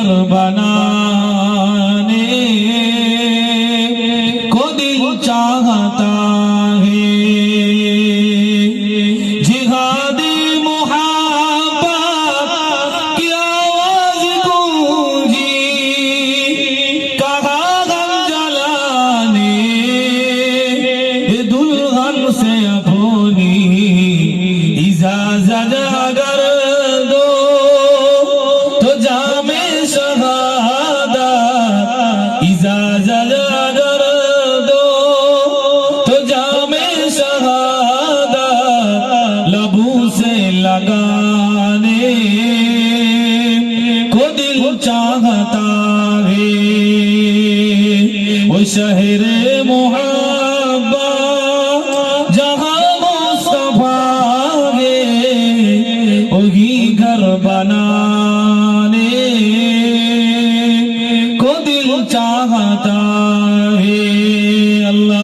घर बनाने को दिल चाहता है। जिहादी मुहब्बत की आवाज गूंजी, कहा गम जलाने दुल्हन से अपनी इजाजत अगर दो तो जामे शहादत, इजाजत अगर दो तो जामे शहादत लबू से लगाने को दिल चाहता है। वो शहरे मोहब्बत जहां मुस्तफा है, वही घर बनाने को दिल चाहता है।